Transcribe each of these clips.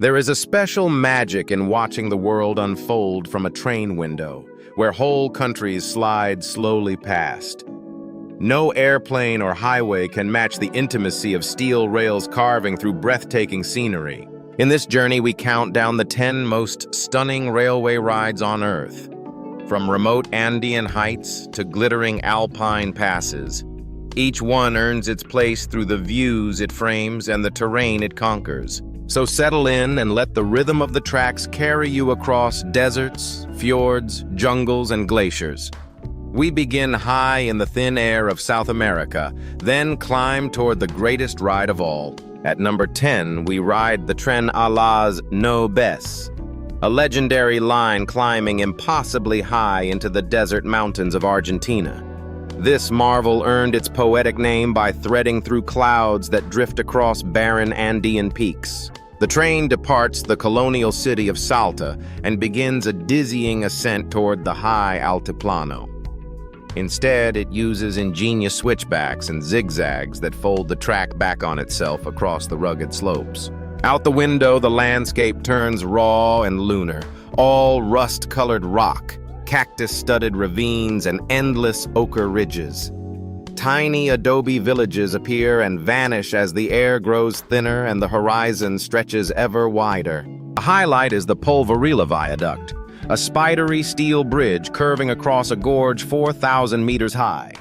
There is a special magic in watching the world unfold from a train window, where whole countries slide slowly past. No airplane or highway can match the intimacy of steel rails carving through breathtaking scenery. In this journey, we count down the 10 most stunning railway rides on Earth. From remote Andean heights to glittering alpine passes, each one earns its place through the views it frames and the terrain it conquers. So settle in and let the rhythm of the tracks carry you across deserts, fjords, jungles, and glaciers. We begin high in the thin air of South America, then climb toward the greatest ride of all. At number 10, we ride the Tren Ala's Nubes, a legendary line climbing impossibly high into the desert mountains of Argentina. This marvel earned its poetic name by threading through clouds that drift across barren Andean peaks. The train departs the colonial city of Salta and begins a dizzying ascent toward the high Altiplano. Instead, it uses ingenious switchbacks and zigzags that fold the track back on itself across the rugged slopes. Out the window, the landscape turns raw and lunar, all rust-colored rock, cactus-studded ravines, and endless ochre ridges. Tiny adobe villages appear and vanish as the air grows thinner and the horizon stretches ever wider. A highlight is the Polverila Viaduct, a spidery steel bridge curving across a gorge 4,000 meters high.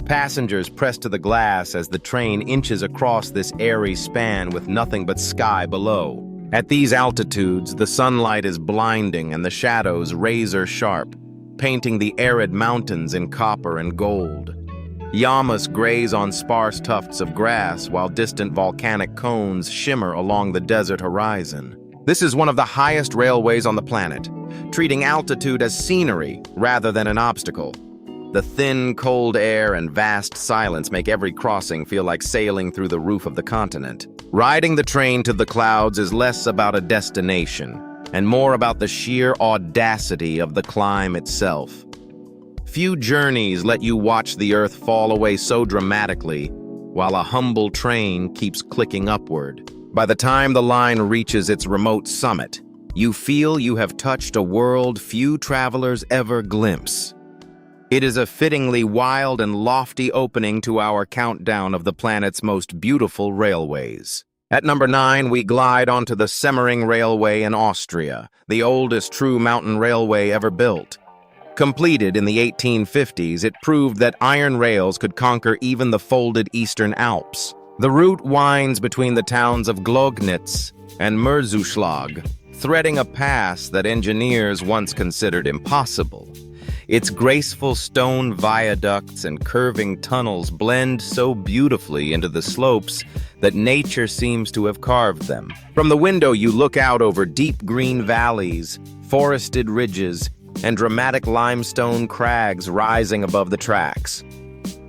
Passengers press to the glass as the train inches across this airy span with nothing but sky below. At these altitudes, the sunlight is blinding and the shadows razor-sharp, painting the arid mountains in copper and gold. Llamas graze on sparse tufts of grass while distant volcanic cones shimmer along the desert horizon. This is one of the highest railways on the planet, treating altitude as scenery rather than an obstacle. The thin, cold air and vast silence make every crossing feel like sailing through the roof of the continent. Riding the train to the clouds is less about a destination and more about the sheer audacity of the climb itself. Few journeys let you watch the earth fall away so dramatically, while a humble train keeps clicking upward. By the time the line reaches its remote summit, you feel you have touched a world few travelers ever glimpse. It is a fittingly wild and lofty opening to our countdown of the planet's most beautiful railways. At number 9, we glide onto the Semmering Railway in Austria, the oldest true mountain railway ever built. Completed in the 1850s, it proved that iron rails could conquer even the folded Eastern Alps. The route winds between the towns of Glognitz and Mürzuschlag, threading a pass that engineers once considered impossible. Its graceful stone viaducts and curving tunnels blend so beautifully into the slopes that nature seems to have carved them. From the window, you look out over deep green valleys, forested ridges, and dramatic limestone crags rising above the tracks.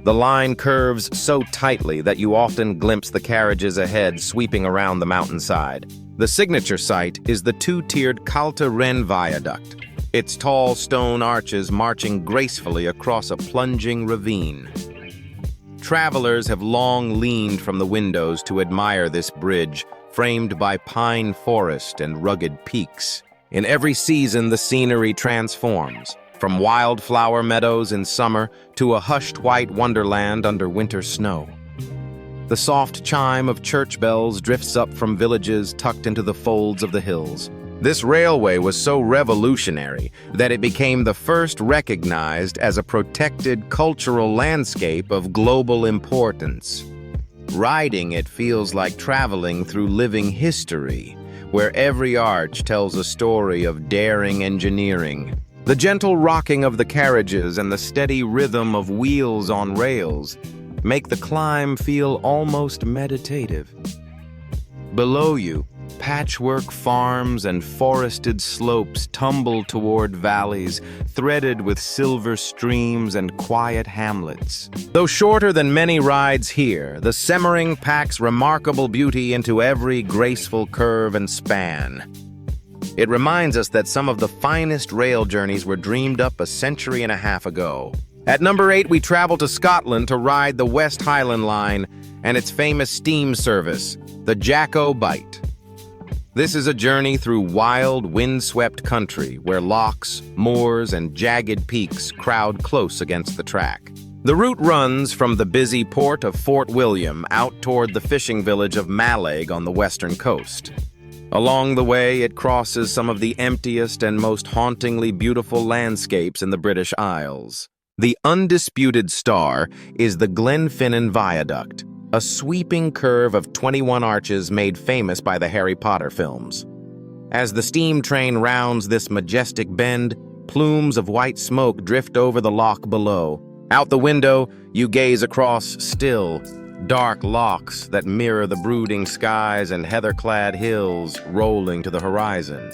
The line curves so tightly that you often glimpse the carriages ahead sweeping around the mountainside. The signature site is the two-tiered Kalte Ren Viaduct, its tall stone arches marching gracefully across a plunging ravine. Travelers have long leaned from the windows to admire this bridge, framed by pine forest and rugged peaks. In every season, the scenery transforms, from wildflower meadows in summer to a hushed white wonderland under winter snow. The soft chime of church bells drifts up from villages tucked into the folds of the hills. This railway was so revolutionary that it became the first recognized as a protected cultural landscape of global importance. Riding it feels like traveling through living history, where every arch tells a story of daring engineering. The gentle rocking of the carriages and the steady rhythm of wheels on rails make the climb feel almost meditative. Below you, patchwork farms and forested slopes tumble toward valleys threaded with silver streams and quiet hamlets. Though shorter than many rides here, the Semmering packs remarkable beauty into every graceful curve and span. It reminds us that some of the finest rail journeys were dreamed up a century and a half ago. At number 8, we travel to Scotland to ride the West Highland line and its famous steam service, the Jacko Bight. This is a journey through wild, windswept country where lochs, moors, and jagged peaks crowd close against the track. The route runs from the busy port of Fort William out toward the fishing village of Mallaig on the western coast. Along the way, it crosses some of the emptiest and most hauntingly beautiful landscapes in the British Isles. The undisputed star is the Glenfinnan Viaduct, a sweeping curve of 21 arches made famous by the Harry Potter films. As the steam train rounds this majestic bend, plumes of white smoke drift over the loch below. Out the window, you gaze across still, dark lochs that mirror the brooding skies and heather-clad hills rolling to the horizon.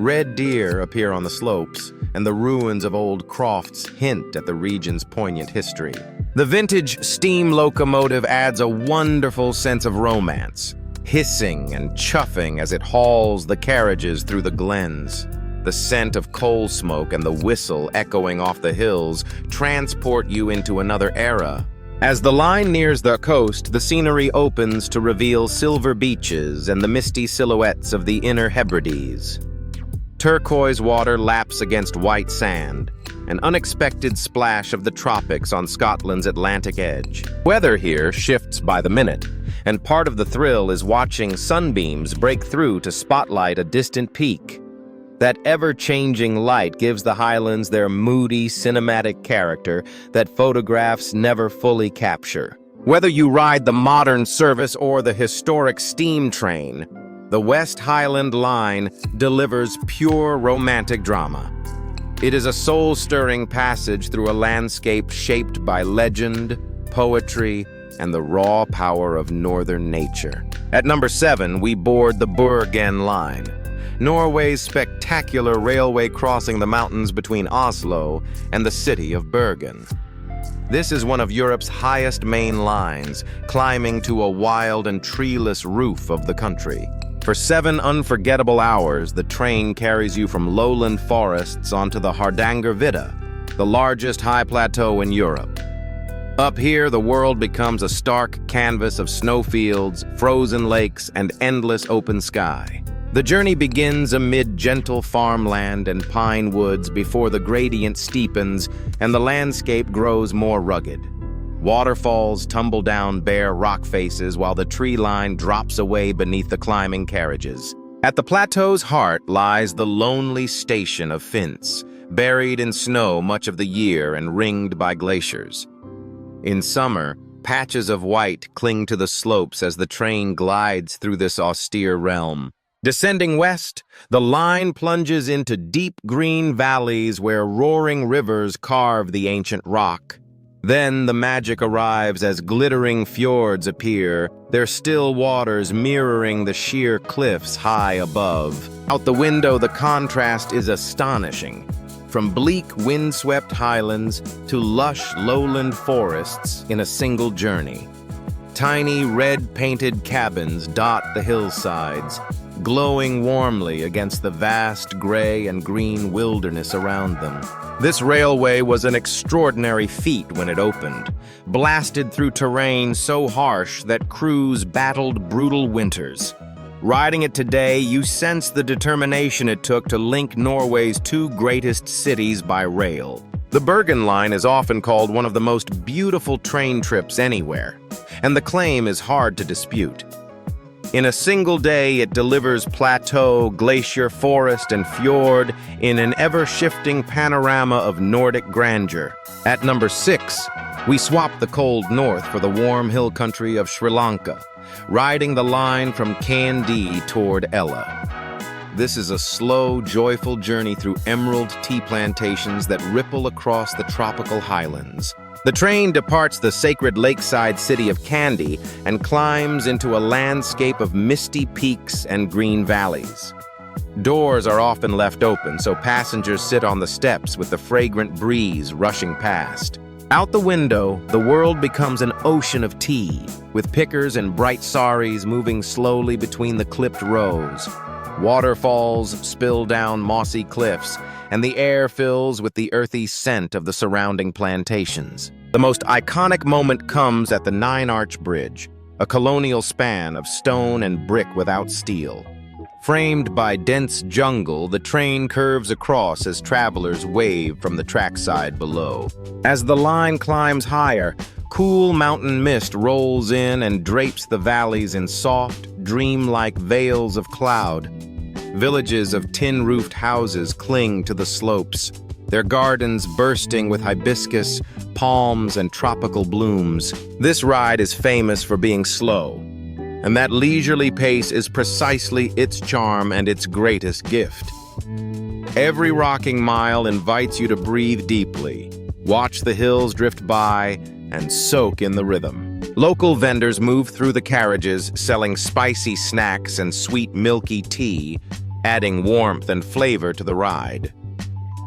Red deer appear on the slopes, and the ruins of old crofts hint at the region's poignant history. The vintage steam locomotive adds a wonderful sense of romance, hissing and chuffing as it hauls the carriages through the glens. The scent of coal smoke and the whistle echoing off the hills transport you into another era. As the line nears the coast, the scenery opens to reveal silver beaches and the misty silhouettes of the inner Hebrides. Turquoise water laps against white sand, an unexpected splash of the tropics on Scotland's Atlantic edge. Weather here shifts by the minute, and part of the thrill is watching sunbeams break through to spotlight a distant peak. That ever-changing light gives the Highlands their moody, cinematic character that photographs never fully capture. Whether you ride the modern service or the historic steam train, the West Highland Line delivers pure romantic drama. It is a soul-stirring passage through a landscape shaped by legend, poetry, and the raw power of northern nature. At number 7, we board the Bergen line, Norway's spectacular railway crossing the mountains between Oslo and the city of Bergen. This is one of Europe's highest main lines, climbing to a wild and treeless roof of the country. For 7 unforgettable hours, the train carries you from lowland forests onto the Hardangervidda, the largest high plateau in Europe. Up here, the world becomes a stark canvas of snowfields, frozen lakes, and endless open sky. The journey begins amid gentle farmland and pine woods before the gradient steepens and the landscape grows more rugged. Waterfalls tumble down bare rock faces while the tree line drops away beneath the climbing carriages. At the plateau's heart lies the lonely station of Finse, buried in snow much of the year and ringed by glaciers. In summer, patches of white cling to the slopes as the train glides through this austere realm. Descending west, the line plunges into deep green valleys where roaring rivers carve the ancient rock. Then the magic arrives as glittering fjords appear, their still waters mirroring the sheer cliffs high above. Out the window, the contrast is astonishing. From bleak, windswept highlands to lush lowland forests in a single journey. Tiny red-painted cabins dot the hillsides, glowing warmly against the vast gray and green wilderness around them. This railway was an extraordinary feat when it opened, blasted through terrain so harsh that crews battled brutal winters. Riding it today, you sense the determination it took to link Norway's 2 greatest cities by rail. The Bergen line is often called one of the most beautiful train trips anywhere, and the claim is hard to dispute. In a single day, it delivers plateau, glacier, forest, and fjord in an ever-shifting panorama of Nordic grandeur. At number 6, we swap the cold north for the warm hill country of Sri Lanka, riding the line from Kandy toward Aloha. This is a slow, joyful journey through emerald tea plantations that ripple across the tropical highlands. The train departs the sacred lakeside city of Kandy and climbs into a landscape of misty peaks and green valleys. Doors are often left open, so passengers sit on the steps with the fragrant breeze rushing past. Out the window, the world becomes an ocean of tea, with pickers and bright saris moving slowly between the clipped rows. Waterfalls spill down mossy cliffs, and the air fills with the earthy scent of the surrounding plantations. The most iconic moment comes at the 9-arch bridge, a colonial span of stone and brick without steel. Framed by dense jungle, the train curves across as travelers wave from the trackside below. As the line climbs higher, cool mountain mist rolls in and drapes the valleys in soft, dreamlike veils of cloud. Villages of tin-roofed houses cling to the slopes, their gardens bursting with hibiscus, palms, and tropical blooms. This ride is famous for being slow, and that leisurely pace is precisely its charm and its greatest gift. Every rocking mile invites you to breathe deeply, watch the hills drift by, and soak in the rhythm. Local vendors move through the carriages, selling spicy snacks and sweet milky tea, adding warmth and flavor to the ride.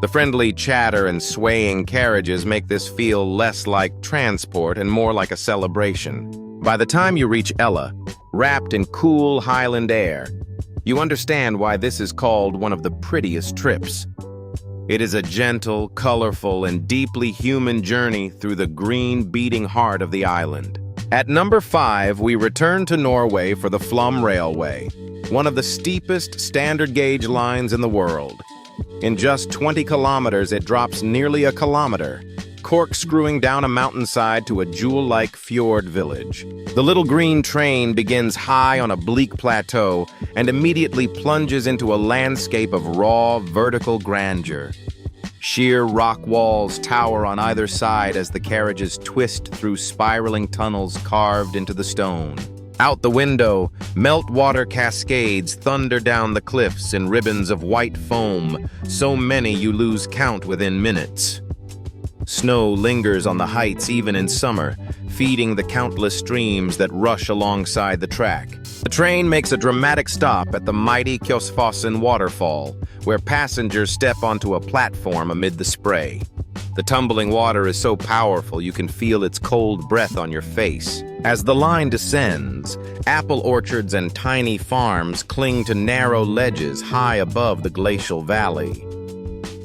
The friendly chatter and swaying carriages make this feel less like transport and more like a celebration. By the time you reach Ella, wrapped in cool Highland air, you understand why this is called one of the prettiest trips. It is a gentle, colorful, and deeply human journey through the green, beating heart of the island. At number 5, we return to Norway for the Flam Railway, one of the steepest standard gauge lines in the world. In just 20 kilometers, it drops nearly a kilometer, corkscrewing down a mountainside to a jewel-like fjord village. The little green train begins high on a bleak plateau and immediately plunges into a landscape of raw, vertical grandeur. Sheer rock walls tower on either side as the carriages twist through spiraling tunnels carved into the stone. Out the window, meltwater cascades thunder down the cliffs in ribbons of white foam, so many you lose count within minutes. Snow lingers on the heights even in summer, feeding the countless streams that rush alongside the track. The train makes a dramatic stop at the mighty Kjosfossen waterfall, where passengers step onto a platform amid the spray. The tumbling water is so powerful you can feel its cold breath on your face. As the line descends, apple orchards and tiny farms cling to narrow ledges high above the glacial valley.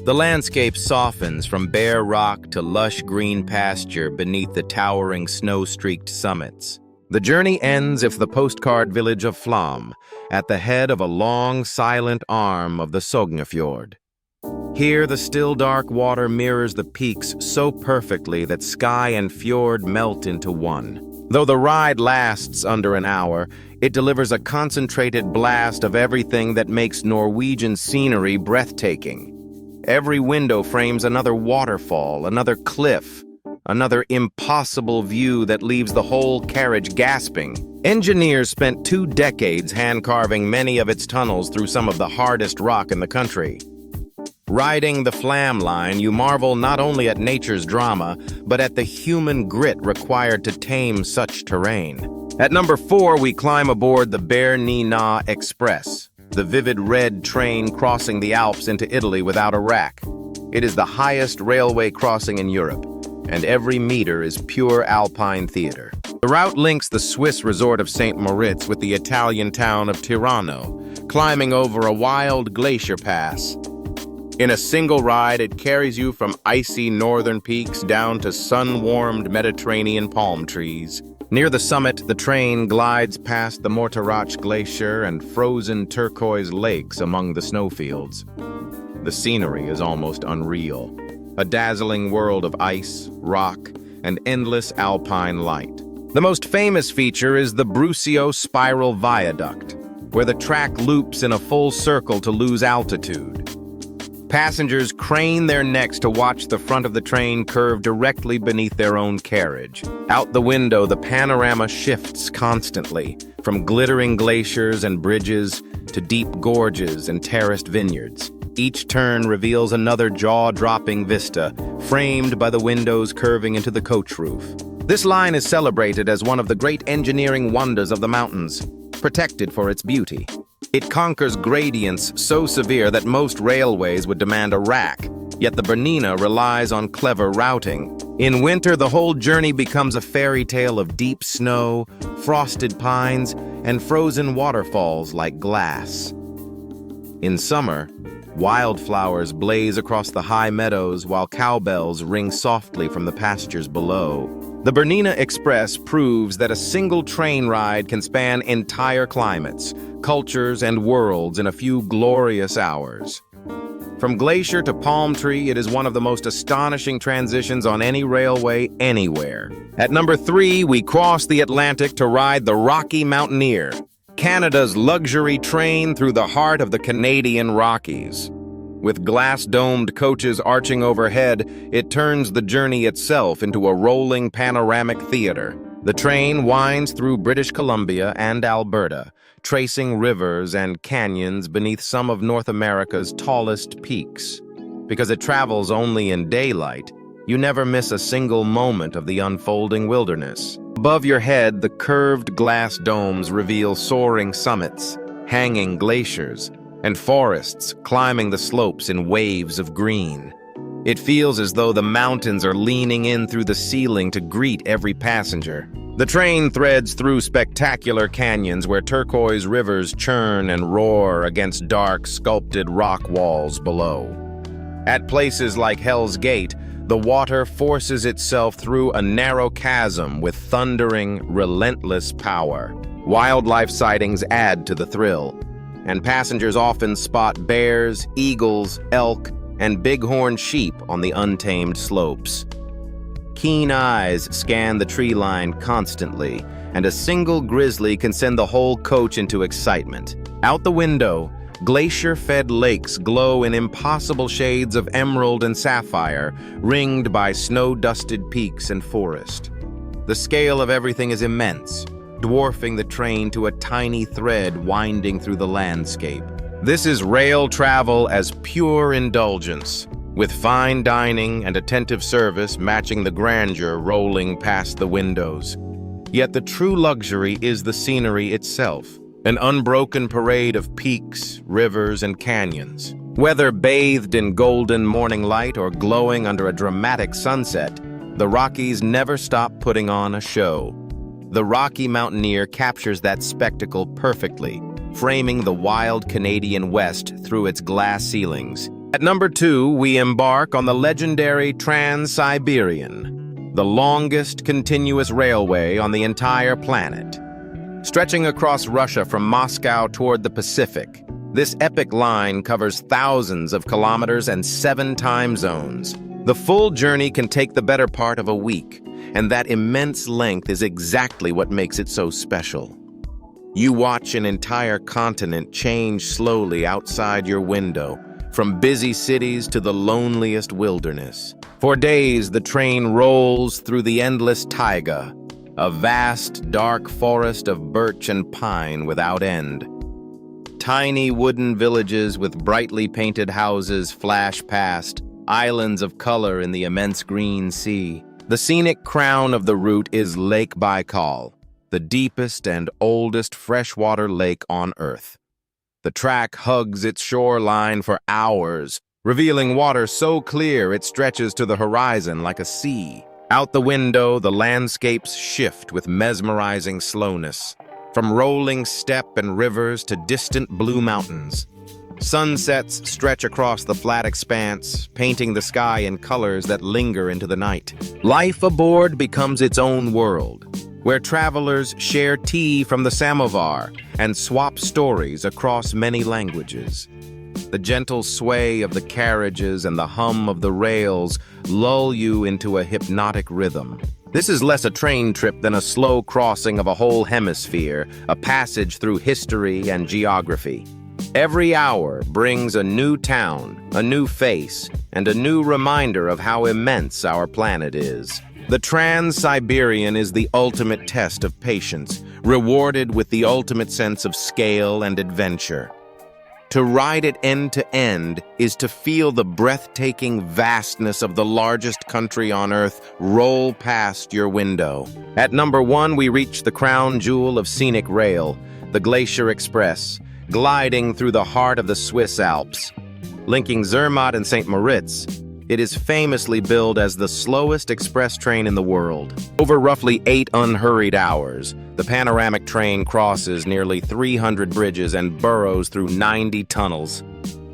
The landscape softens from bare rock to lush green pasture beneath the towering snow-streaked summits. The journey ends at the postcard village of Flam, at the head of a long, silent arm of the Sognefjord. Here, the still dark water mirrors the peaks so perfectly that sky and fjord melt into one. Though the ride lasts under an hour, it delivers a concentrated blast of everything that makes Norwegian scenery breathtaking. Every window frames another waterfall, another cliff, another impossible view that leaves the whole carriage gasping. Engineers spent 2 decades hand-carving many of its tunnels through some of the hardest rock in the country. Riding the Flam line, you marvel not only at nature's drama, but at the human grit required to tame such terrain. At number 4, we climb aboard the Bernina Express, the vivid red train crossing the Alps into Italy without a rack. It is the highest railway crossing in Europe, and every meter is pure alpine theater. The route links the Swiss resort of St. Moritz with the Italian town of Tirano, climbing over a wild glacier pass. In a single ride, it carries you from icy northern peaks down to sun-warmed Mediterranean palm trees. Near the summit, the train glides past the Morteratsch Glacier and frozen turquoise lakes among the snowfields. The scenery is almost unreal, a dazzling world of ice, rock, and endless alpine light. The most famous feature is the Brusio Spiral Viaduct, where the track loops in a full circle to lose altitude. Passengers crane their necks to watch the front of the train curve directly beneath their own carriage. Out the window, the panorama shifts constantly, from glittering glaciers and bridges to deep gorges and terraced vineyards. Each turn reveals another jaw-dropping vista, framed by the windows curving into the coach roof. This line is celebrated as one of the great engineering wonders of the mountains, protected for its beauty. It conquers gradients so severe that most railways would demand a rack, yet the Bernina relies on clever routing. In winter, the whole journey becomes a fairy tale of deep snow, frosted pines, and frozen waterfalls like glass. In summer, wildflowers blaze across the high meadows while cowbells ring softly from the pastures below. The Bernina Express proves that a single train ride can span entire climates, cultures, and worlds in a few glorious hours. From Glacier to Palm Tree, it is one of the most astonishing transitions on any railway anywhere. At number 3, we cross the Atlantic to ride the Rocky Mountaineer, Canada's luxury train through the heart of the Canadian Rockies. With glass-domed coaches arching overhead, it turns the journey itself into a rolling panoramic theater. The train winds through British Columbia and Alberta, tracing rivers and canyons beneath some of North America's tallest peaks. Because it travels only in daylight, you never miss a single moment of the unfolding wilderness. Above your head, the curved glass domes reveal soaring summits, hanging glaciers, and forests climbing the slopes in waves of green. It feels as though the mountains are leaning in through the ceiling to greet every passenger. The train threads through spectacular canyons where turquoise rivers churn and roar against dark, sculpted rock walls below. At places like Hell's Gate, the water forces itself through a narrow chasm with thundering, relentless power. Wildlife sightings add to the thrill, and passengers often spot bears, eagles, elk, and bighorn sheep on the untamed slopes. Keen eyes scan the tree line constantly, and a single grizzly can send the whole coach into excitement. Out the window, glacier-fed lakes glow in impossible shades of emerald and sapphire, ringed by snow-dusted peaks and forest. The scale of everything is immense, dwarfing the train to a tiny thread winding through the landscape. This is rail travel as pure indulgence, with fine dining and attentive service matching the grandeur rolling past the windows. Yet the true luxury is the scenery itself, an unbroken parade of peaks, rivers, and canyons. Whether bathed in golden morning light or glowing under a dramatic sunset, the Rockies never stop putting on a show. The Rocky Mountaineer captures that spectacle perfectly, framing the wild Canadian West through its glass ceilings. At number 2, we embark on the legendary Trans-Siberian, the longest continuous railway on the entire planet. Stretching across Russia from Moscow toward the Pacific, this epic line covers thousands of kilometers and 7 time zones. The full journey can take the better part of a week, and that immense length is exactly what makes it so special. You watch an entire continent change slowly outside your window, from busy cities to the loneliest wilderness. For days, the train rolls through the endless taiga, a vast, dark forest of birch and pine without end. Tiny wooden villages with brightly painted houses flash past, islands of color in the immense green sea. The scenic crown of the route is Lake Baikal, the deepest and oldest freshwater lake on Earth. The track hugs its shoreline for hours, revealing water so clear it stretches to the horizon like a sea. Out the window, the landscapes shift with mesmerizing slowness, from rolling steppe and rivers to distant blue mountains. Sunsets stretch across the flat expanse, painting the sky in colors that linger into the night. Life aboard becomes its own world, where travelers share tea from the samovar and swap stories across many languages. The gentle sway of the carriages and the hum of the rails lull you into a hypnotic rhythm. This is less a train trip than a slow crossing of a whole hemisphere, a passage through history and geography. Every hour brings a new town, a new face, and a new reminder of how immense our planet is. The Trans-Siberian is the ultimate test of patience, rewarded with the ultimate sense of scale and adventure. To ride it end to end is to feel the breathtaking vastness of the largest country on Earth roll past your window. At number 1, we reach the crown jewel of scenic rail, the Glacier Express, gliding through the heart of the Swiss Alps. Linking Zermatt and St. Moritz, it is famously billed as the slowest express train in the world. Over roughly 8 unhurried hours, the panoramic train crosses nearly 300 bridges and burrows through 90 tunnels.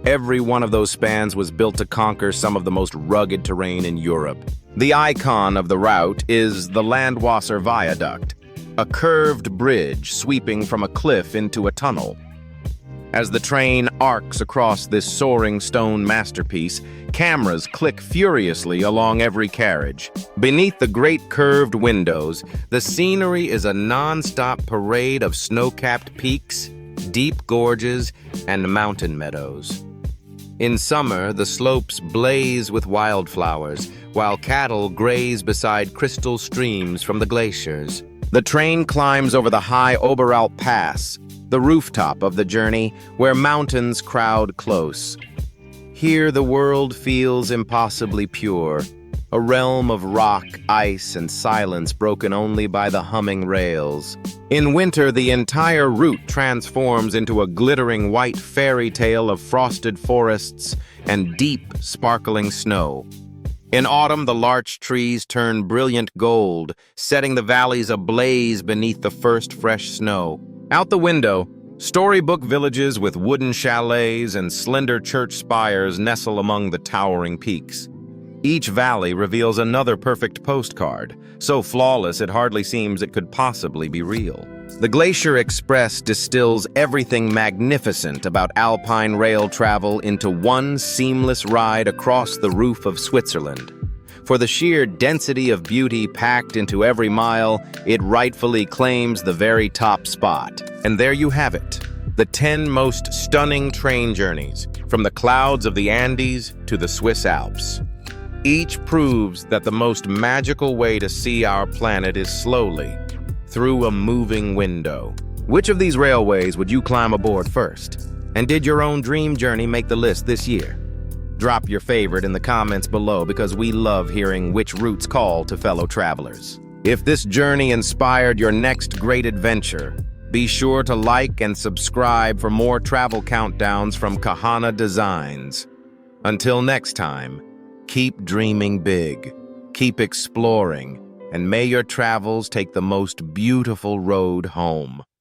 Every one of those spans was built to conquer some of the most rugged terrain in Europe. The icon of the route is the Landwasser Viaduct, a curved bridge sweeping from a cliff into a tunnel. As the train arcs across this soaring stone masterpiece, cameras click furiously along every carriage. Beneath the great curved windows, the scenery is a non-stop parade of snow-capped peaks, deep gorges, and mountain meadows. In summer, the slopes blaze with wildflowers, while cattle graze beside crystal streams from the glaciers. The train climbs over the high Oberalp Pass, the rooftop of the journey, where mountains crowd close. Here the world feels impossibly pure, a realm of rock, ice, and silence broken only by the humming rails. In winter, the entire route transforms into a glittering white fairy tale of frosted forests and deep, sparkling snow. In autumn, the larch trees turn brilliant gold, setting the valleys ablaze beneath the first fresh snow. Out the window, storybook villages with wooden chalets and slender church spires nestle among the towering peaks. Each valley reveals another perfect postcard, so flawless it hardly seems it could possibly be real. The Glacier Express distills everything magnificent about alpine rail travel into one seamless ride across the roof of Switzerland. For the sheer density of beauty packed into every mile, it rightfully claims the very top spot. And there you have it, the 10 most stunning train journeys, from the clouds of the Andes to the Swiss Alps. Each proves that the most magical way to see our planet is slowly, through a moving window. Which of these railways would you climb aboard first? And did your own dream journey make the list this year? Drop your favorite in the comments below because we love hearing which routes call to fellow travelers. If this journey inspired your next great adventure, be sure to like and subscribe for more travel countdowns from Kahana Designs. Until next time, keep dreaming big, keep exploring, and may your travels take the most beautiful road home.